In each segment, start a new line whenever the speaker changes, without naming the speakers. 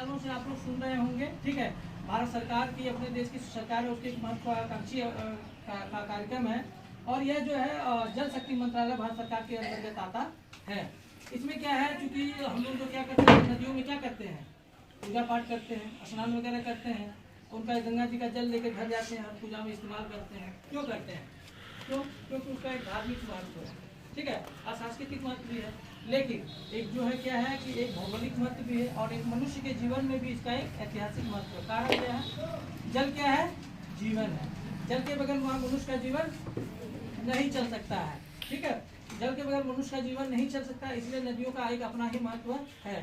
सालों से आप लोग सुन रहे होंगे, ठीक है। भारत सरकार की, अपने देश की सरकार है, उसके एक महत्वाकांक्षी कार्यक्रम है। और यह जो है जल शक्ति मंत्रालय भारत सरकार के अंतर्गत आता है। इसमें क्या है, चूंकि हम लोग जो क्या करते हैं, नदियों में क्या करते हैं, पूजा पाठ करते हैं, स्नान वगैरह करते हैं, उनका गंगा जी का जल लेकर घर जाते हैं और पूजा में इस्तेमाल करते हैं। क्यों करते हैं? क्योंकि उसका एक धार्मिक महत्व है, ठीक है, और सांस्कृतिक महत्व भी है। लेकिन एक जो है क्या है कि एक भौगोलिक महत्व भी है और एक मनुष्य के जीवन में भी इसका एक ऐतिहासिक महत्व है। कारण क्या है? जल क्या है? जीवन है। जल के बगैर वहाँ मनुष्य का जीवन नहीं चल सकता है, ठीक है। जल के बगैर मनुष्य का जीवन नहीं चल सकता, इसलिए नदियों का एक अपना ही महत्व है।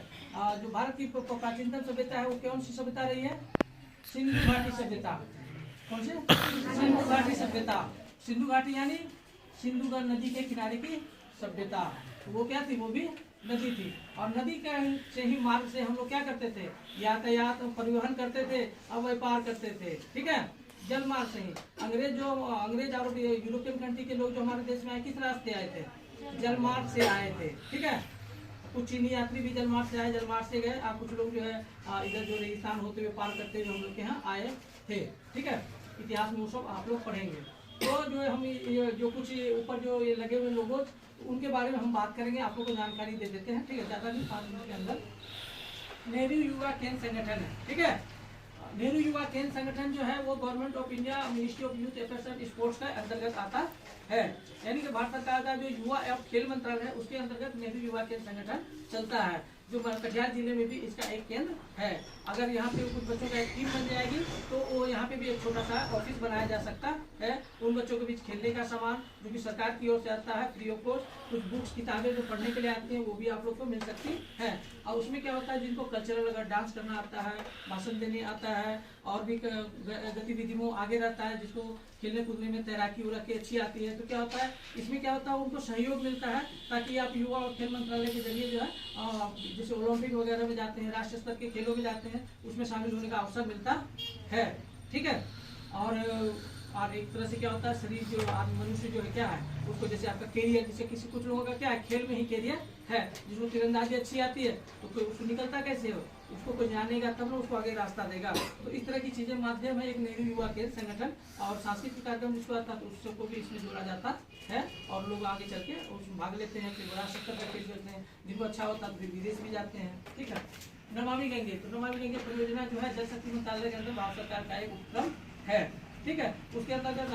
जो भारत की प्राचीनतम सभ्यता है वो कौन सी सभ्यता रही है? सिंधु घाटी सभ्यता। कौन से? सिंधु घाटी सभ्यता। सिंधु घाटी यानी सिंधु नदी के किनारे की सभ्यता। वो क्या थी? वो भी नदी थी। और नदी के से ही मार्ग से हम लोग क्या करते थे? यातायात परिवहन करते थे और व्यापार करते थे, ठीक है, जल मार्ग से ही। अंग्रेज और यूरोपियन कंट्री के लोग जो हमारे देश में आए, किस रास्ते आए थे? जल मार्ग से आए थे, ठीक है। कुछ चीनी यात्री भी जल मार्ग से आए, जल मार्ग से गए, और कुछ लोग जो है इधर जो रेगिस्तान होते हुए पार करते हुए हम लोग के यहाँ आए थे, ठीक है। इतिहास में वो सब आप लोग पढ़ेंगे। तो जो है हम ये जो कुछ ऊपर जो ये लगे हुए लोगों, उनके बारे में हम बात करेंगे, आप लोग को जानकारी दे देते हैं, ठीक है। ज़्यादा नहीं, 5 मिनट के अंदर। नेहरू युवा केंद्र संगठन है, ठीक है। नेहरू युवा केंद्र संगठन जो है वो government of India, ministry of youth affairs and sports का अंतर्गत आता है। यानी कि भारत सरकार का जो युवा एवं खेल मंत्रालय है उसके अंतर्गत नेहरू युवा केंद्र संगठन चलता है। जो कटिहार जिले में भी इसका एक केंद्र है। अगर यहाँ पे कुछ बच्चों का एक टीम बन जाएगी तो वो यहाँ पे भी एक छोटा सा ऑफिस बनाया जा सकता है। उन बच्चों के बीच खेलने का सामान जो कि सरकार की ओर से आता है फ्री ऑफ कॉस्ट, कुछ बुक्स किताबें जो पढ़ने के लिए आती हैं वो भी आप लोग को मिल सकती है। और उसमें क्या होता है, जिनको कल्चरल अगर डांस करना आता है, भाषण देने आता है, और भी गतिविधि में आगे रहता है, जिसको खेलने कूदने में तैराकी उराकी अच्छी आती है, तो क्या होता है इसमें क्या होता है उनको सहयोग मिलता है, ताकि आप युवा और खेल मंत्रालय के जरिए जो है जैसे ओलंपिक वगैरह में जाते हैं, राष्ट्रीय स्तर के खेलों में जाते हैं, उसमें शामिल होने का अवसर मिलता है, ठीक है। और एक तरह से क्या होता है, शरीर जो मनुष्य जो है क्या है उसको, जैसे आपका कैरियर, जैसे किसी कुछ लोगों का क्या है खेल में ही कैरियर है, जिसको तीरंदाजी अच्छी आती है तो कोई उसको निकलता कैसे हो, उसको कोई जानेगा तब ना उसको आगे रास्ता देगा। तो इस तरह की चीजें माध्यम है एक नेहरू युवा केंद्र संगठन। और सांस्कृतिक कार्यक्रम जिसको आता है तो उसको भी इसमें जोड़ा जाता है और लोग आगे चल के उसमें भाग लेते हैं, फिर बड़ा सत्तर तक खेलते हैं, जिनको अच्छा होता है फिर विदेश भी जाते हैं, ठीक है। नमामि गंगे, तो नमामि गंगे परियोजना जो है जल शक्ति मंत्रालय के अंदर भारत सरकार का एक उपक्रम है, ठीक है। उसके अंतर्गत